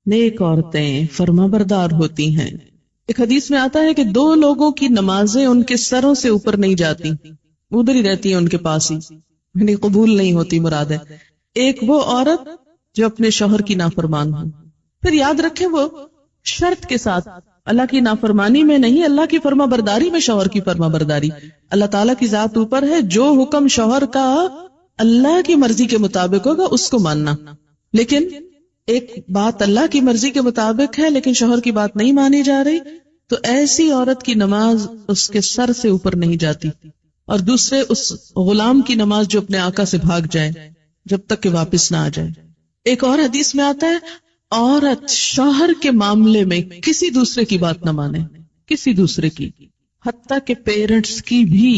نیک عورتیں فرمانبردار ہوتی ہیں. ایک حدیث میں آتا ہے کہ 2 لوگوں کی نمازیں ان کے سروں سے اوپر نہیں جاتی، ادھر ہی رہتی ہیں ان کے پاس ہی، یعنی قبول نہیں ہوتی. مراد ہے ایک وہ عورت جو اپنے شوہر کی نافرمان ہو. پھر یاد رکھیں وہ شرط کے ساتھ، اللہ کی نافرمانی میں نہیں، اللہ کی فرما برداری میں شوہر کی فرما برداری. اللہ تعالیٰ کی ذات اوپر ہے، جو حکم شوہر کا اللہ کی مرضی کے مطابق ہوگا اس کو ماننا. لیکن ایک بات اللہ کی مرضی کے مطابق ہے لیکن شوہر کی بات نہیں مانی جا رہی، تو ایسی عورت کی نماز اس کے سر سے اوپر نہیں جاتی. اور دوسرے اس غلام کی نماز جو اپنے آقا سے بھاگ جائے جب تک کہ واپس نہ آ جائے. ایک اور حدیث میں آتا ہے عورت شوہر کے معاملے میں کسی دوسرے کی بات نہ مانے، کسی دوسرے کی، حتیٰ کہ پیرنٹس کی بھی.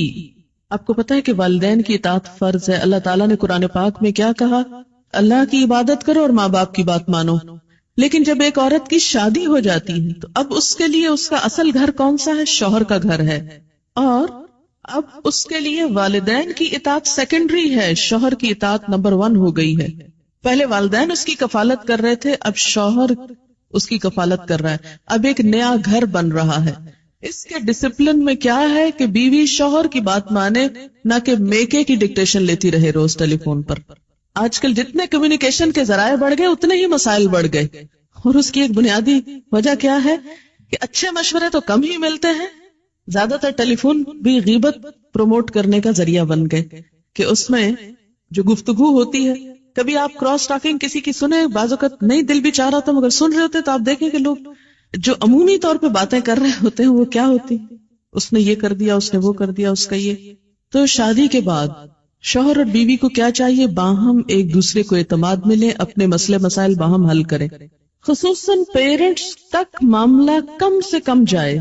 آپ کو پتا ہے کہ والدین کی اطاعت فرض ہے. اللہ تعالیٰ نے قرآن پاک میں کیا کہا؟ اللہ کی عبادت کرو اور ماں باپ کی بات مانو. لیکن جب ایک عورت کی شادی ہو جاتی ہے تو اب اس کے لیے اس کا اصل گھر کون سا ہے؟ شوہر کا گھر ہے. اور اب اس کے لیے والدین کی اطاعت سیکنڈری ہے، شوہر کی اطاعت نمبر 1 ہو گئی ہے. پہلے والدین اس کی کفالت کر رہے تھے، اب شوہر اس کی کفالت کر رہا ہے. اب ایک نیا گھر بن رہا ہے. اس کے ڈسپلن میں کیا ہے کہ بیوی شوہر کی بات مانے، نہ کہ میکے کی ڈکٹیشن لیتی رہے روز ٹیلی فون پر. آج کل جتنے کمیونیکیشن کے ذرائع بڑھ گئے اتنے ہی مسائل بڑھ گئے. اور اس کی ایک بنیادی وجہ کیا ہے کہ اچھے مشورے تو کم ہی ملتے ہیں. زیادہ تر ٹیلی فون بھی غیبت پروموٹ کرنے کا ذریعہ بن گئے کہ اس میں جو گفتگو ہوتی ہے، کبھی آپ کراس ٹاکنگ کسی کی سنیں، بعض اوقات نہیں دل بھی چاہ رہا تھا مگر سن رہے ہوتے تو آپ دیکھیں کہ لوگ جو عمومی طور پہ باتیں کر رہے ہوتے ہیں وہ کیا ہوتی، اس نے یہ کر دیا، اس نے وہ کر دیا، اس کا یہ. تو شادی کے بعد شوہر اور بیوی کو کیا چاہیے؟ باہم ایک دوسرے کو اعتماد ملے، اپنے مسئلے مسائل باہم حل کریں. خصوصاً پیرنٹس تک معاملہ کم سے کم جائے،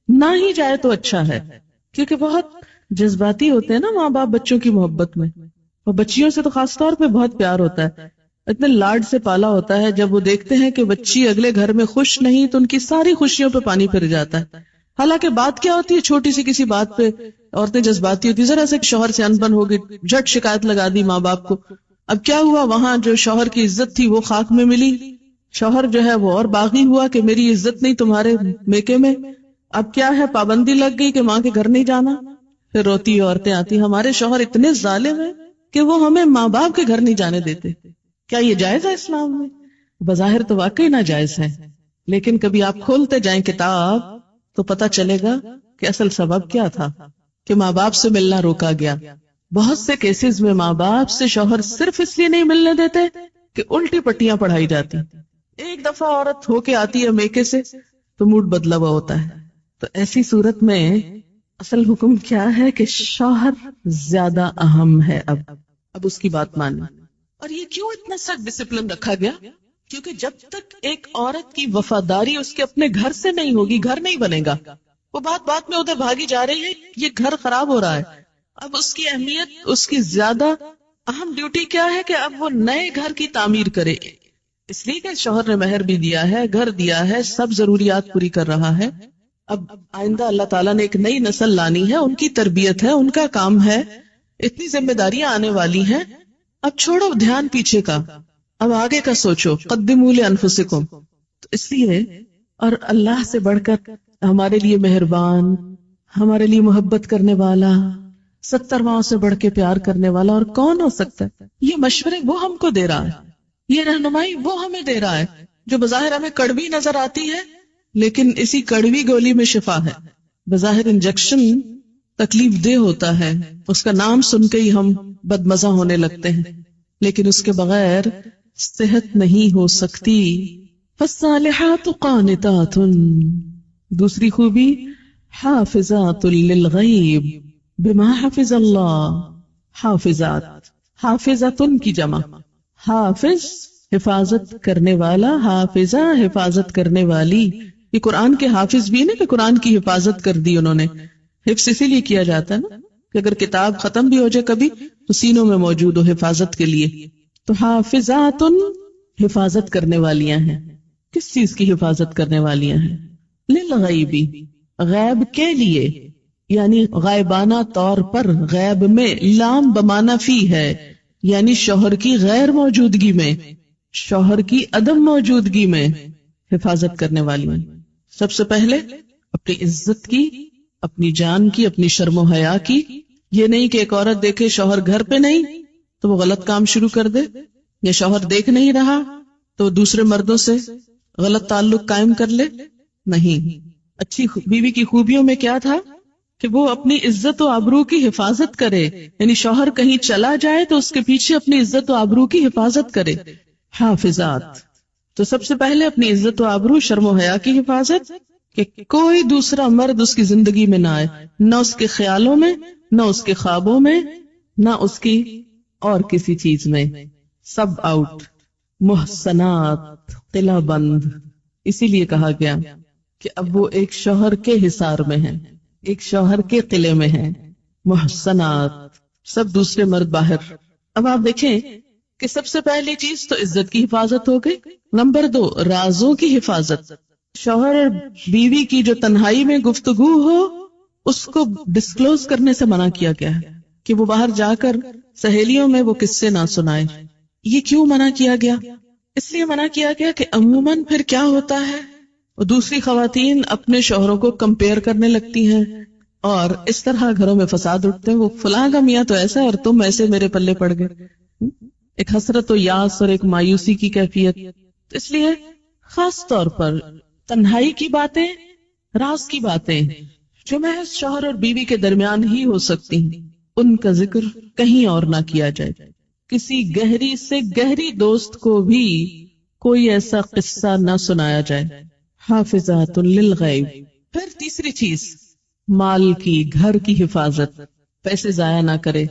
نہ ہی جائے تو اچھا ہے، کیونکہ بہت جذباتی ہوتے ہیں نا ماں باپ بچوں کی محبت میں، اور بچیوں سے تو خاص طور پہ بہت پیار ہوتا ہے، اتنے لاڈ سے پالا ہوتا ہے. جب وہ دیکھتے ہیں کہ بچی اگلے گھر میں خوش نہیں تو ان کی ساری خوشیوں پہ پانی پھر جاتا ہے. حالانکہ بات کیا ہوتی ہے، چھوٹی سی کسی بات پہ عورتیں جذباتی ہوتی، ذرا سے شوہر سے انبن ہو گئی، جھٹ شکایت لگا دی ماں باپ کو. اب کیا ہوا؟ وہاں جو شوہر کی عزت تھی وہ خاک میں ملی، شوہر جو ہے وہ اور باغی ہوا کہ میری عزت نہیں تمہارے میکے میں. اب کیا ہے؟ پابندی لگ گئی کہ ماں کے گھر نہیں جانا. پھر روتی عورتیں آتی، ہمارے شوہر اتنے ظالم ہیں کہ وہ ہمیں ماں باپ کے گھر نہیں جانے دیتے. کیا یہ جائز ہے اسلام میں؟ بظاہر تو واقعی ناجائز ہے، لیکن کبھی آپ کھولتے جائیں کتاب تو پتہ چلے گا کہ اصل سبب کیا تھا کہ ماں باپ سے ملنا روکا گیا. بہت سے کیسز میں ماں باپ سے شوہر صرف اس لیے نہیں ملنے دیتے کہ الٹی پٹیاں پڑھائی جاتی. ایک دفعہ عورت ہو کے آتی ہے میکے سے تو موڈ بدلا ہوا ہوتا ہے. تو ایسی صورت میں اصل حکم کیا ہے کہ شوہر زیادہ اہم ہے. اب اس کی بات مانیں. اور یہ کیوں اتنا سخت ڈسپلن رکھا گیا؟ کیونکہ جب تک ایک عورت کی وفاداری اس کے اپنے گھر سے نہیں ہوگی، گھر نہیں بنے گا. وہ بات میں ادھر بھاگی جا رہی ہے، یہ گھر خراب ہو رہا ہے. اب اس کی اہمیت، اس کی زیادہ اہم ڈیوٹی کیا ہے کہ اب وہ نئے گھر کی تعمیر کرے. اس لیے کہ شوہر نے مہر بھی دیا ہے، گھر دیا ہے، سب ضروریات پوری کر رہا ہے. اب آئندہ اللہ تعالیٰ نے ایک نئی نسل لانی ہے، ان کی تربیت ہے، ان کا کام ہے، اتنی ذمہ داریاں آنے والی ہیں. اب چھوڑو دھیان پیچھے کا، اب آگے کا سوچو. قدموا لانفسکم. تو اس لیے اور اللہ سے بڑھ کر ہمارے لیے مہربان، ہمارے لیے محبت کرنے والا، 70 ماؤں سے بڑھ کے پیار کرنے والا اور کون ہو سکتا ہے؟ یہ مشورے وہ ہم کو دے رہا ہے، یہ رہنمائی وہ ہمیں دے رہا ہے، جو بظاہر ہمیں کڑوی نظر آتی ہے لیکن اسی کڑوی گولی میں شفا ہے. بظاہر انجیکشن تکلیف دہ ہوتا ہے، اس کا نام سن کے ہی ہم بدمزہ ہونے لگتے ہیں، لیکن اس کے بغیر صحت نہیں ہو سکتی. فالصالحات قانتات. دوسری خوبی حافظات للغیب بما حفظ اللہ. حافظات، حافظتن کی جمع. حافظ حفاظت کرنے والا، حافظہ حفاظت کرنے والی. یہ قرآن کے حافظ بھی نا کہ قرآن کی حفاظت کر دی انہوں نے. حفظ اسی لیے کیا جاتا ہے نا کہ اگر کتاب ختم بھی ہو جائے کبھی تو سینوں میں موجود ہو حفاظت کے لیے. تو حافظات حفاظت کرنے والیاں ہیں. کس چیز کی حفاظت کرنے والیاں ہیں؟ للغیبی، غیب کے لیے، یعنی غائبانہ طور پر. غیب میں لام بمانا فی ہے، یعنی شوہر کی غیر موجودگی میں، شوہر کی عدم موجودگی میں. حفاظت کرنے والی ہیں. سب سے پہلے اپنی عزت کی، اپنی جان کی، اپنی شرم و حیا کی. یہ نہیں کہ ایک عورت دیکھے شوہر گھر پہ نہیں تو وہ غلط کام شروع کر دے، یا شوہر دیکھ نہیں رہا تو دوسرے مردوں سے غلط تعلق قائم کر لے. نہیں، اچھی بیوی کی خوبیوں میں کیا تھا کہ وہ اپنی عزت و آبرو کی حفاظت کرے، یعنی شوہر کہیں چلا جائے تو اس کے پیچھے اپنی عزت و آبرو کی حفاظت کرے. حافظات. تو سب سے پہلے اپنی عزت و آبرو، شرم و حیا کی حفاظت، کہ کوئی دوسرا مرد اس کی زندگی میں نہ آئے، نہ اس کے خیالوں میں، نہ اس کے خوابوں میں، نہ اس کی اور کسی چیز میں. Sub out. محسنات، قلعہ بند. اسی لیے کہا گیا کہ اب وہ ایک شوہر کے حصار میں ہیں، ایک شوہر کے قلعے میں ہیں. محسنات، سب دوسرے مرد باہر. اب آپ دیکھیں کہ سب سے پہلی چیز تو عزت کی حفاظت ہو گئی. نمبر 2، رازوں کی حفاظت. شوہر اور بیوی کی جو تنہائی میں گفتگو ہو اس کو ڈسکلوز کرنے سے منع کیا گیا ہے، کہ وہ باہر جا کر سہیلیوں میں وہ قصے نہ سنائے. یہ کیوں منع کیا گیا؟ اس لیے منع کیا گیا کہ عموماً پھر کیا ہوتا ہے، دوسری خواتین اپنے شوہروں کو کمپیئر کرنے لگتی ہیں اور اس طرح گھروں میں فساد اٹھتے ہیں. وہ فلاں کا میاں تو ایسا اور تم ایسے میرے پلے پڑ گئے. ایک حسرت و یاس اور ایک مایوسی کی کیفیت. اس لیے خاص طور پر تنہائی کی باتیں، راز کی باتیں جو محض شوہر اور بیوی کے درمیان ہی ہو سکتی ہیں، ان کا ذکر کہیں اور نہ کیا جائے. کسی گہری سے گہری دوست کو بھی کوئی ایسا قصہ نہ سنایا جائے. حافظات للغیب. پھر تیسری چیز، مال کی، گھر کی حفاظت. پیسے ضائع نہ کرے.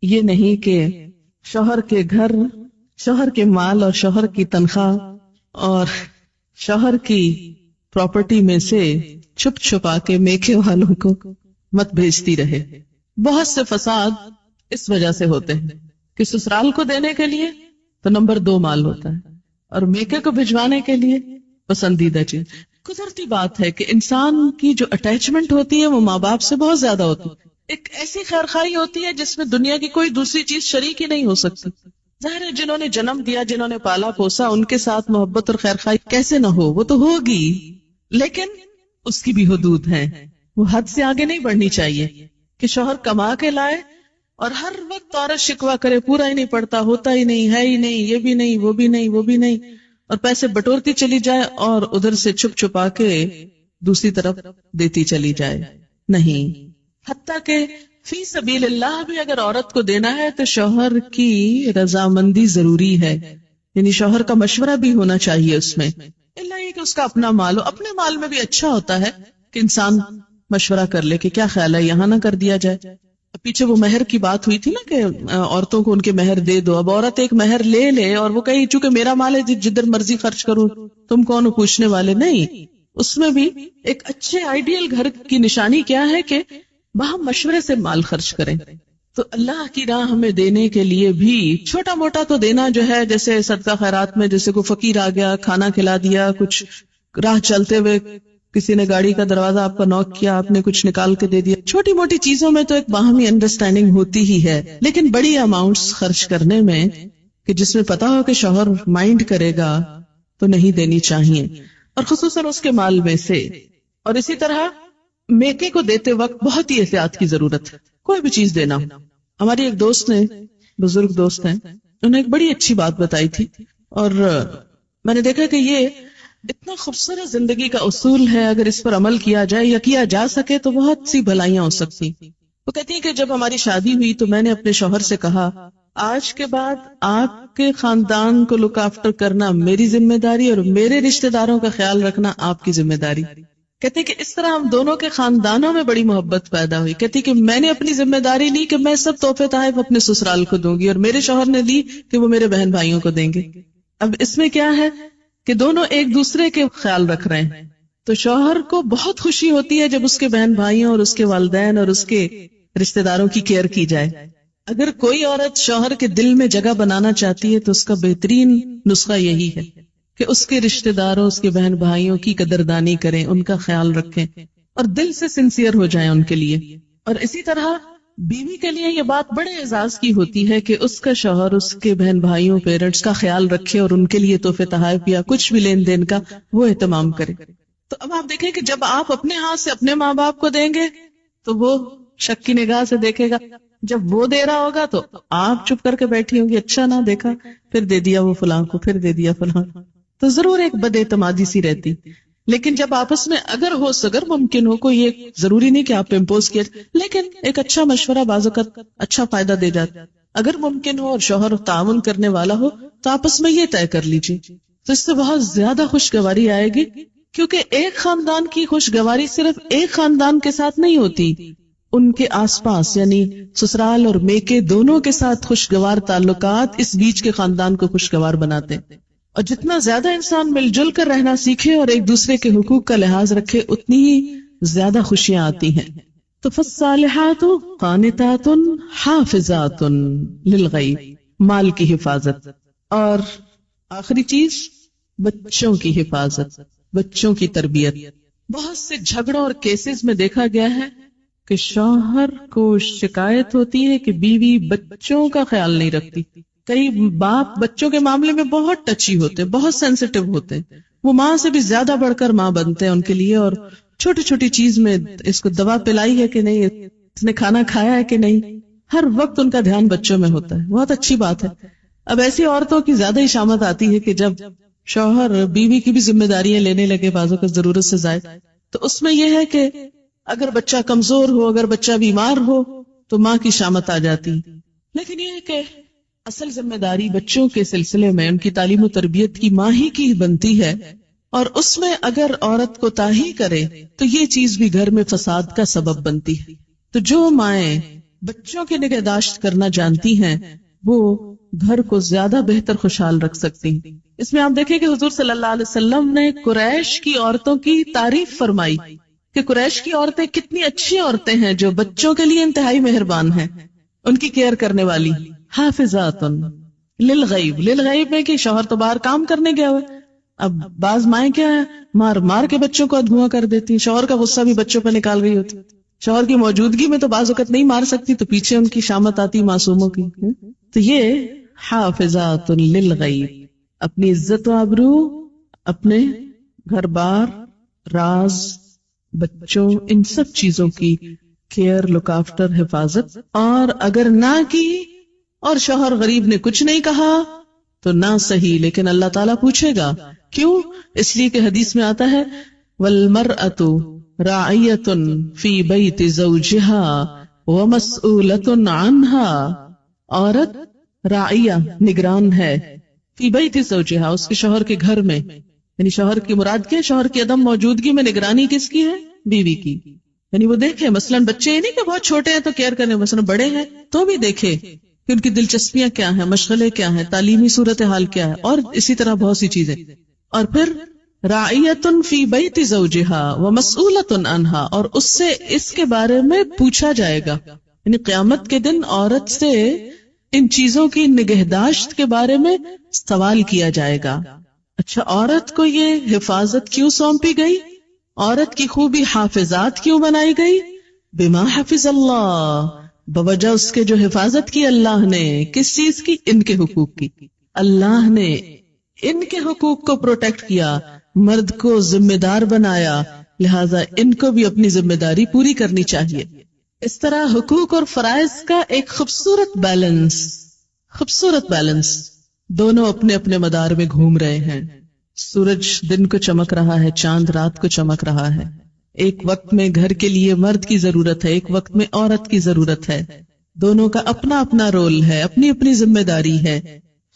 یہ نہیں کہ شوہر کے گھر، شوہر کے مال اور شوہر کی تنخواہ اور شوہر کی پراپرٹی میں سے چھپ چھپا کے میکے والوں کو مت بھیجتی رہے. بہت سے فساد اس وجہ سے ہوتے ہیں کہ سسرال کو دینے کے لیے تو نمبر 2 مال ہوتا ہے، اور میکے کو بھجوانے کے لیے پسندیدہ چیز. قدرتی بات ہے کہ انسان کی جو اٹیچمنٹ ہوتی ہے وہ ماں باپ سے بہت زیادہ ہوتی ہے. ایک ایسی خیرخواہی ہوتی ہے جس میں دنیا کی کوئی دوسری چیز شریک ہی نہیں ہو سکتی. ظاہر ہے جنہوں نے جنم دیا، جنہوں نے پالا پوسا، ان کے ساتھ محبت اور خیرخواہی کیسے نہ ہو، وہ تو ہوگی، لیکن اس کی بھی حدود ہیں. وہ حد سے آگے نہیں بڑھنی چاہیے کہ شوہر کما کے لائے اور ہر وقت عورت شکوہ کرے، پورا ہی نہیں پڑتا، ہوتا ہی نہیں، ہے ہی نہیں، یہ بھی نہیں، وہ بھی نہیں، وہ بھی نہیں، اور پیسے بٹورتی چلی جائے اور ادھر سے چھپ چھپا کے دوسری طرف دیتی چلی جائے. نہیں. حتیٰ کہ فی سبیل اللہ بھی اگر عورت کو دینا ہے تو شوہر کی رضامندی ضروری ہے، یعنی شوہر کا مشورہ بھی ہونا چاہیے اس میں. اللہ یہ کہ اس کا اپنا مال ہو. اپنے مال میں بھی اچھا ہوتا ہے کہ انسان مشورہ کر لے کہ کیا خیال ہے، یہاں نہ کر دیا جائے. پیچھے وہ مہر کی بات ہوئی تھی نا کہ عورتوں کو ان کے مہر دے دو. اب عورت ایک مہر لے لے اور وہ کہے چونکہ میرا مال ہے جدھر مرضی خرچ کروں، تم کون ہو پوچھنے والے. نہیں، اس میں بھی ایک اچھے آئیڈیل گھر کی نشانی کیا ہے کہ وہاں مشورے سے مال خرچ کریں. تو اللہ کی راہ میں دینے کے لیے بھی چھوٹا موٹا تو دینا جو ہے، جیسے صدقہ خیرات میں جیسے کوئی فقیر آ گیا کھانا کھلا دیا، کچھ راہ چلتے ہوئے کسی نے گاڑی کا دروازہ آپ کا نوک کیا، آپ نے کچھ نکال کے دے دیا. چھوٹی موٹی چیزوں میں تو ایک باہمی انڈرسٹینڈنگ ہوتی ہی ہے، لیکن بڑی اماؤنٹس خرچ کرنے میں کہ جس میں پتا ہو کہ شوہر مائنڈ کرے گا تو نہیں دینی چاہیے، اور خصوصاً اس کے مال میں سے. اور اسی طرح میکے کو دیتے وقت بہت ہی احتیاط کی ضرورت ہے. کوئی بھی چیز دینا. ہماری ایک دوست نے، بزرگ دوست ہیں، انہوں نے ایک بڑی اچھی بات بتائی تھی، اور میں نے دیکھا کہ یہ اتنا خوبصورت زندگی کا اصول ہے، اگر اس پر عمل کیا جائے یا کیا جا سکے تو بہت سی بھلائیاں ہو سکتی. وہ کہتی ہیں کہ جب ہماری شادی ہوئی تو میں نے اپنے شوہر سے کہا، آج کے بعد آپ کے خاندان کو لک آفٹر کرنا میری ذمہ داری اور میرے رشتہ داروں کا خیال رکھنا آپ کی ذمہ داری. کہتی کہ اس طرح ہم دونوں کے خاندانوں میں بڑی محبت پیدا ہوئی. کہتی کہ میں نے اپنی ذمہ داری لی کہ میں سب تحفے تحائف اپنے سسرال کو دوں گی، اور میرے شوہر نے لی کہ وہ میرے بہن بھائیوں کو دیں گے. اب اس میں کیا ہے کہ دونوں ایک دوسرے کے خیال رکھ رہے ہیں. تو شوہر کو بہت خوشی ہوتی ہے جب اس کے بہن بھائیوں اور اس کے والدین اور اس کے رشتہ داروں کی کیئر کی جائے. اگر کوئی عورت شوہر کے دل میں جگہ بنانا چاہتی ہے تو اس کا بہترین نسخہ یہی ہے کہ اس کے رشتہ داروں، اس کے بہن بھائیوں کی قدردانی کریں، ان کا خیال رکھیں اور دل سے سنسیئر ہو جائیں ان کے لیے. اور اسی طرح بیوی کے لیے یہ بات بڑے اعزاز کی ہوتی ہے کہ اس کا شوہر اس کے بہن بھائیوں پیرنٹس کا خیال رکھے اور ان کے لیے تحفے تحائف یا کچھ بھی لین دین کا وہ اہتمام کرے. تو اب آپ دیکھیں کہ جب آپ اپنے ہاتھ سے اپنے ماں باپ کو دیں گے تو وہ شک کی نگاہ سے دیکھے گا، جب وہ دے رہا ہوگا تو آپ چپ کر کے بیٹھی ہوگی، اچھا نہ دیکھا، پھر دے دیا وہ فلاں کو، پھر دے دیا فلاں، تو ضرور ایک بد اعتمادی سی رہتی. لیکن جب آپس میں اگر ممکن ہو، کوئی ایک ضروری نہیں کہ آپ امپوز کیے، لیکن ایک اچھا مشورہ بعض اوقات اچھا فائدہ دے جاتا، اگر ممکن ہو اور شوہر تعاون کرنے والا ہو تو آپس میں یہ طے کر لیجیے، تو اس سے بہت زیادہ خوشگواری آئے گی. کیونکہ ایک خاندان کی خوشگواری صرف ایک خاندان کے ساتھ نہیں ہوتی، ان کے آس پاس یعنی سسرال اور میکے دونوں کے ساتھ خوشگوار تعلقات اس بیچ کے خاندان کو خوشگوار بناتے ہیں. اور جتنا زیادہ انسان مل جل کر رہنا سیکھے اور ایک دوسرے کے حقوق کا لحاظ رکھے، اتنی ہی زیادہ خوشیاں آتی ہیں. تو فالصالحات قانتات حافظات للغیب، مال کی حفاظت، اور آخری چیز بچوں کی حفاظت، بچوں کی تربیت. بہت سے جھگڑوں اور کیسز میں دیکھا گیا ہے کہ شوہر کو شکایت ہوتی ہے کہ بیوی بچوں کا خیال نہیں رکھتی. کئی باپ بچوں کے معاملے میں بہت ٹچی ہوتے ہیں، بہت سینسیٹیو ہوتے ہیں، وہ ماں سے بھی زیادہ بڑھ کر ماں بنتے ہیں ان کے لیے، اور چھوٹی چھوٹی چیز میں اس کو دوا پلائی ہے کہ نہیں، اس نے کھانا کھایا ہے کہ نہیں، ہر وقت ان کا دھیان بچوں میں ہوتا ہے. بہت اچھی بات ہے. اب ایسی عورتوں کی زیادہ اشامت آتی ہے کہ جب شوہر بیوی کی بھی ذمہ داریاں لینے لگے بعضوں کو ضرورت سے زائد، تو اس میں یہ ہے کہ اگر بچہ کمزور ہو، اگر بچہ بیمار ہو تو ماں کی شامت آ جاتی. لیکن یہ ہے کہ اصل ذمہ داری بچوں کے سلسلے میں ان کی تعلیم و تربیت کی ماں ہی کی بنتی ہے، اور اس میں اگر عورت کو تاہی کرے تو یہ چیز بھی گھر میں فساد کا سبب بنتی ہے. تو جو مائیں بچوں کی نگہداشت کرنا جانتی ہیں وہ گھر کو زیادہ بہتر خوشحال رکھ سکتی ہیں. اس میں آپ دیکھیں کہ حضور صلی اللہ علیہ وسلم نے قریش کی عورتوں کی تعریف فرمائی کہ قریش کی عورتیں کتنی اچھی عورتیں ہیں جو بچوں کے لیے انتہائی مہربان ہیں، ان کی کیئر کرنے والی. حافظات للغیب، للغیب میں کہ شوہر تو باہر کام کرنے گیا ہوئے. اب بعض مائیں کیا ہے، مار مار کے بچوں کو دھواں کر دیتی، شوہر کا غصہ بھی بچوں پہ نکال رہی ہوتی. شوہر کی موجودگی میں تو بعض اوقات نہیں مار سکتی تو پیچھے ان کی شامت آتی معصوموں کی. تو یہ حافظات للغیب، اپنی عزت و آبرو، اپنے گھر بار، راز، بچوں، ان سب چیزوں کی کیئر، لک آفٹر، حفاظت. اور اگر نہ کی اور شوہر غریب نے کچھ نہیں کہا تو نہ صحیح، لیکن اللہ تعالیٰ پوچھے گا. کیوں؟ اس لیے کہ حدیث میں آتا ہے وَالْمَرْأَةُ رَاعِيَةٌ فِي بَيْتِ زَوْجِهَا وَمَسْئُولَةٌ عَنْهَا، عورت راعیہ، نگران ہے، فی بیت زوجہا، اس کے شوہر کے گھر میں. یعنی شوہر کی مراد کیا؟ شوہر کی عدم موجودگی میں نگرانی کس کی ہے؟ بیوی کی. یعنی وہ دیکھے مثلا بچے نہیں کہ بہت چھوٹے ہیں تو کیئر کرنے، مثلا بڑے ہیں تو بھی دیکھے کہ ان کی دلچسپیاں کیا ہیں، مشغلے کیا ہیں، تعلیمی صورتحال کیا ہے، اور اسی طرح بہت سی چیزیں. اور پھر راعیۃ فی بیت زوجہا ومسئولۃ عنہا، اور اس سے اس کے بارے میں پوچھا جائے گا. یعنی قیامت کے دن عورت سے ان چیزوں کی نگہداشت کے بارے میں سوال کیا جائے گا. اچھا، عورت کو یہ حفاظت کیوں سونپی گئی؟ عورت کی خوبی حافظات کیوں بنائی گئی؟ بما حفظ اللہ، بوجہ اس کے جو حفاظت کی اللہ نے. کس چیز کی؟ ان کے حقوق کی. اللہ نے ان کے حقوق کو پروٹیکٹ کیا، مرد کو ذمہ دار بنایا، لہذا ان کو بھی اپنی ذمہ داری پوری کرنی چاہیے. اس طرح حقوق اور فرائض کا ایک خوبصورت بیلنس، دونوں اپنے اپنے مدار میں گھوم رہے ہیں. سورج دن کو چمک رہا ہے، چاند رات کو چمک رہا ہے. ایک وقت میں گھر کے لیے مرد کی ضرورت ہے، ایک وقت میں عورت کی ضرورت ہے. دونوں کا اپنا اپنا رول ہے، اپنی اپنی ذمہ داری ہے.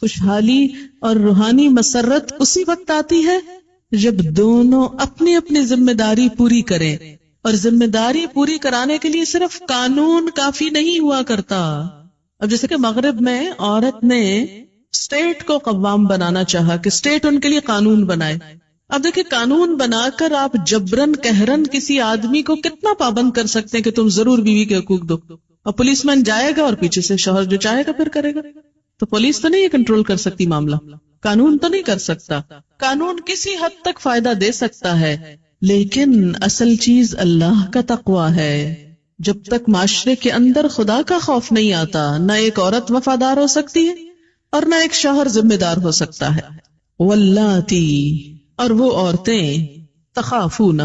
خوشحالی اور روحانی مسرت اسی وقت آتی ہے جب دونوں اپنی اپنی ذمہ داری پوری کریں. اور ذمہ داری پوری کرانے کے لیے صرف قانون کافی نہیں ہوا کرتا. اب جیسے کہ مغرب میں عورت نے اسٹیٹ کو قوام بنانا چاہا کہ اسٹیٹ ان کے لیے قانون بنائے. اب دیکھیں قانون بنا کر آپ جبرن قہرن کسی آدمی کو کتنا پابند کر سکتے ہیں کہ تم ضرور بیوی کے حقوق دو، اور پولیس مین جائے گا اور پیچھے سے شوہر جو چاہے گا پھر کرے گا. تو پولیس تو نہیں کنٹرول کر سکتی معاملہ، قانون تو نہیں کر سکتا. قانون کسی حد تک فائدہ دے سکتا ہے، لیکن اصل چیز اللہ کا تقوی ہے. جب تک معاشرے کے اندر خدا کا خوف نہیں آتا، نہ ایک عورت وفادار ہو سکتی ہے اور نہ ایک شوہر ذمہ دار ہو سکتا ہے. واللاتی، اور وہ عورتیں، تخافون،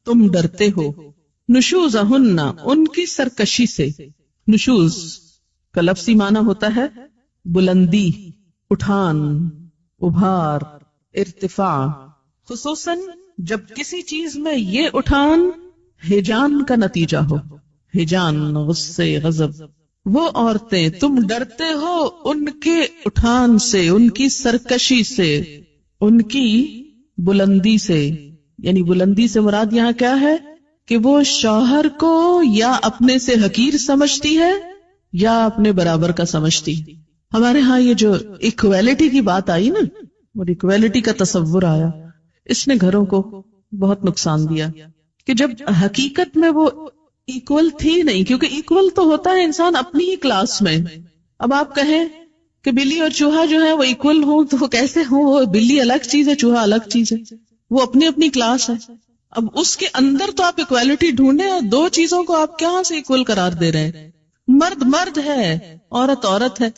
تم ڈرتے ہو، نشوزہن، ان کی سرکشی سے. نشوز کا لفظی معنی ہوتا ہے بلندی، اٹھان، ابھار، ارتفاع، خصوصاً جب کسی چیز میں یہ اٹھان ہیجان کا نتیجہ ہو. ہیجان، غصے، غضب. وہ عورتیں تم ڈرتے ہو ان کے اٹھان سے، ان کی سرکشی سے، ان کی بلندی سے. یعنی بلندی سے مراد یہاں کیا ہے کہ وہ شوہر کو یا اپنے سے حقیر سمجھتی ہے یا اپنے برابر کا سمجھتی. ہمارے ہاں یہ جو ایکویلٹی کی بات آئی نا، اور ایکویلٹی کا تصور آیا، اس نے گھروں کو بہت نقصان دیا کہ جب حقیقت میں وہ ایکول تھی نہیں. کیونکہ ایکول تو ہوتا ہے انسان اپنی ہی کلاس میں. اب آپ کہیں کہ بلی اور چوہا جو ہے وہ ایکول ہوں تو وہ کیسے ہوں؟ وہ بلی الگ چیز ہے، چوہا الگ چیز ہے، وہ اپنی اپنی کلاس ہے. اب اس کے اندر تو آپ ایکویلٹی ڈھونڈیں، اور دو چیزوں کو آپ کہاں سے ایکول قرار دے رہے ہیں؟ مرد مرد ہے، عورت عورت ہے.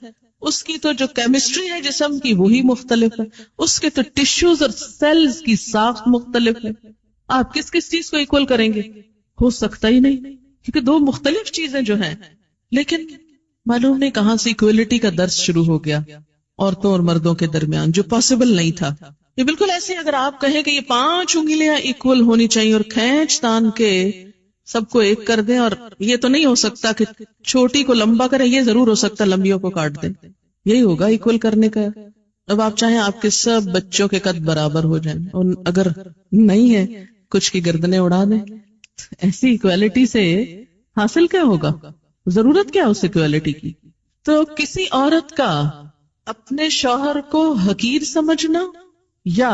اس کی تو جو کیمسٹری ہے جسم کی وہی مختلف ہے، اس کے تو ٹشوز اور سیلز کی ساخت مختلف ہے. آپ کس کس چیز کو ایکول کریں گے؟ ہو سکتا ہی نہیں، کیونکہ دو مختلف چیزیں جو ہیں. لیکن معلوم نہیں کہاں سے ایکویلٹی کا درس شروع ہو گیا عورتوں اور مردوں کے درمیان، جو پاسبل نہیں تھا. یہ بالکل ایسے اگر آپ کہیں کہ یہ 5 انگلیاں ایکول ہونی چاہیے اور کھینچ تان کے سب کو ایک کر دیں، اور یہ تو نہیں ہو سکتا کہ چھوٹی کو لمبا کرے، یہ ضرور ہو سکتا لمبیوں کو کاٹ دیں. یہی ہوگا ایکول کرنے کا. اب آپ چاہیں آپ کے سب بچوں کے قد برابر ہو جائیں، اور اگر نہیں ہے کچھ کی گردنیں اڑا دیں. ایسی ایکویلٹی سے حاصل کیا ہوگا؟ ضرورت کیا اس ایکویلٹی کی؟ تو کسی عورت کا اپنے شوہر کو حقیر سمجھنا یا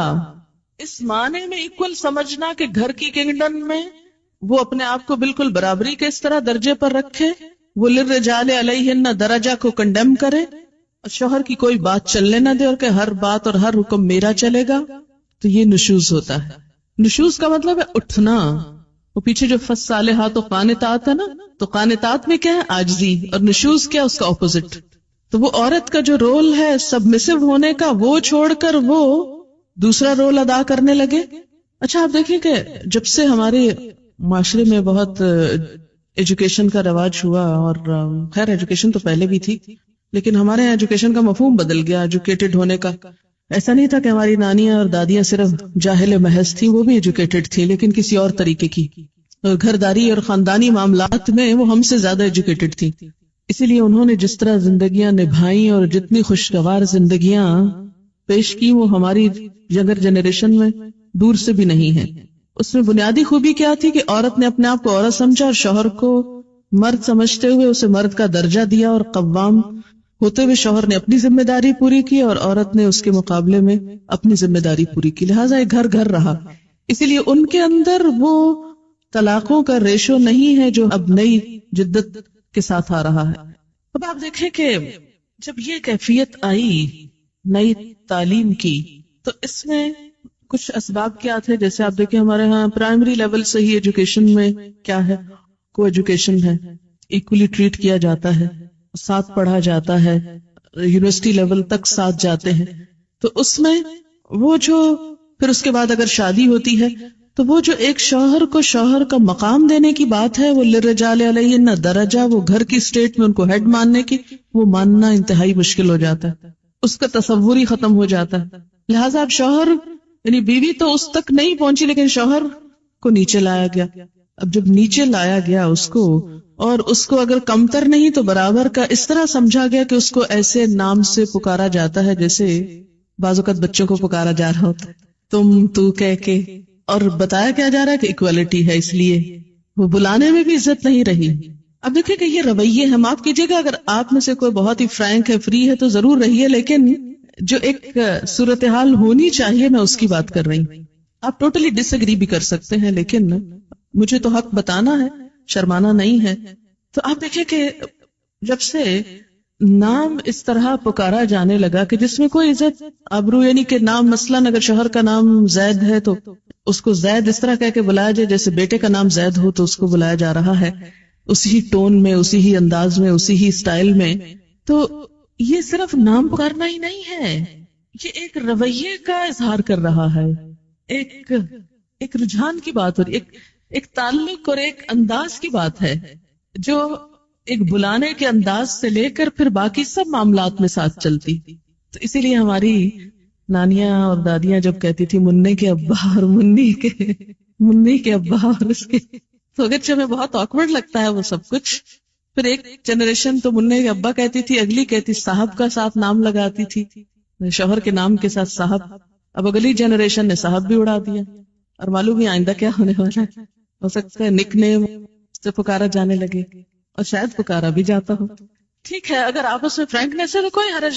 اس معنی میں ایکول سمجھنا کہ گھر کی کنگڈم میں وہ اپنے آپ کو بالکل برابری کے اس طرح درجے پر رکھے، وہ للرجال علیہن درجہ کو کنڈیم کرے، اور شوہر کی کوئی بات چلنے نہ دے اور کہ ہر بات اور ہر حکم میرا چلے گا، تو یہ نشوز ہوتا ہے. نشوز کا مطلب ہے اٹھنا. وہ پیچھے جو فالصالحات و قانتات ہے نا، تو قانتات میں کیا ہے؟ عاجزی. اور نشوز کیا؟ اس کا اپوزٹ. تو وہ عورت کا جو رول ہے سبمسو ہونے کا، وہ چھوڑ کر وہ دوسرا رول ادا کرنے لگے. اچھا آپ دیکھیں کہ جب سے ہمارے معاشرے میں بہت ایجوکیشن کا رواج ہوا، اور خیر ایجوکیشن تو پہلے بھی تھی، لیکن ہمارے یہاں ایجوکیشن کا مفہوم بدل گیا ایجوکیٹڈ ہونے کا. ایسا نہیں تھا کہ ہماری نانیاں اور دادیاں صرف جاہل محض تھیں، وہ بھی ایجوکیٹڈ تھی لیکن کسی اور طریقے کی. اور گھرداری اور خاندانی معاملات میں وہ ہم سے زیادہ ایجوکیٹڈ تھی. اسی لیے انہوں نے جس طرح زندگیاں نبھائیں اور جتنی خوشگوار زندگیاں پیش کی، وہ ہماری ینگر جنریشن میں دور سے بھی نہیں ہے. اس میں بنیادی خوبی کیا تھی کہ عورت نے اپنے آپ کو عورت سمجھا اور شوہر کو مرد سمجھتے ہوئے اسے مرد کا درجہ دیا، اور قوام ہوتے ہوئے شوہر نے اپنی ذمہ داری پوری کی اور عورت نے اس کے مقابلے میں اپنی ذمہ داری پوری کی. لہٰذا ایک گھر گھر رہا. اسی لیے ان کے اندر وہ طلاقوں کا ریشو نہیں ہے جو اب نئی جدت کے ساتھ آ رہا ہے. اب آپ دیکھیں کہ جب یہ کیفیت آئی نئی تعلیم کی، تو اس میں کچھ اسباب کیا تھے. جیسے آپ دیکھیں ہمارے ہاں پرائمری لیول سے ہی ایجوکیشن میں کیا ہے؟ کو ایجوکیشن ہے، ایکولی ٹریٹ کیا جاتا ہے، ساتھ پڑھا جاتا ہے، یونیورسٹی لیول تک ساتھ جاتے ہیں. تو اس میں وہ جو پھر اس کے بعد اگر شادی ہوتی ہے تو وہ جو ایک شوہر کو شوہر کا مقام دینے کی بات ہے، وہ للرجال علیہن درجہ، وہ گھر کی اسٹیٹ میں ان کو ہیڈ ماننے کی، وہ ماننا انتہائی مشکل ہو جاتا ہے. اس کا تصور ہی ختم ہو جاتا ہے. لہٰذا اب شوہر یعنی بیوی تو اس تک نہیں پہنچی، لیکن شوہر کو نیچے لایا گیا. اب جب نیچے لایا گیا اس کو، اور اس کو اگر کمتر نہیں تو برابر کا اس طرح سمجھا گیا کہ اس کو ایسے نام سے پکارا جاتا ہے جیسے بعض اوقات بچوں کو پکارا جا رہا ہوتا ہے، تم تو کہہ کے، اور بتایا کیا جا رہا ہے کہ ایکویلٹی ہے. اس لیے وہ بلانے میں بھی عزت نہیں رہی. اب دیکھیں کہ یہ رویے ہیں، معاف کیجیے گا اگر آپ میں سے کوئی بہت ہی فرینک ہے، فری ہے تو ضرور رہیے، لیکن جو ایک صورتحال ہونی چاہیے میں اس کی بات کر رہی ہوں. آپ ٹوٹلی ڈس ایگری بھی کر سکتے ہیں، لیکن مجھے تو حق بتانا ہے، شرمانا نہیں ہے. تو آپ دیکھیں کہ جب سے نام اس طرح پکارا جانے لگا کہ جس میں کوئی عزت آبرو، یعنی کہ نام مثلاً اگر شوہر کا نام زید ہے تو اس کو زید اس طرح کہہ کے بلایا جائے جیسے بیٹے کا نام زید ہو تو اس کو بلایا جا رہا ہے. اسی ٹون میں، اسی ہی انداز میں، اسی ہی سٹائل میں. تو یہ صرف نام پکارنا ہی نہیں ہے، یہ ایک رویے کا اظہار کر رہا ہے، ایک رجحان کی بات ہو رہی ہے، ایک تعلق اور ایک انداز کی بات ہے جو ایک بلانے کے انداز سے لے کر پھر باقی سب معاملات میں ساتھ چلتی. تو اسی لیے ہماری نانیاں اور دادیاں جب کہتی تھی مننے کے ابا اور منی کے ابا اور اس کے، تو اگرچہ ہمیں بہت آکورڈ لگتا ہے وہ سب کچھ. پھر ایک جنریشن تو مننے کے ابا کہتی تھی، اگلی کہتی صاحب کا ساتھ نام لگاتی تھی، شوہر کے نام کے ساتھ صاحب. اب اگلی جنریشن نے صاحب بھی اڑا دیا، اور معلوم ہی آئندہ کیا ہونے والا ہے. ہو سکتا ہے نک نیم سے پکارا جانے لگے، اور شاید پکارا بھی جاتا ہو. ٹھیک ہے، اگر آپس میں فرینکنیس ہے تو کوئی حرج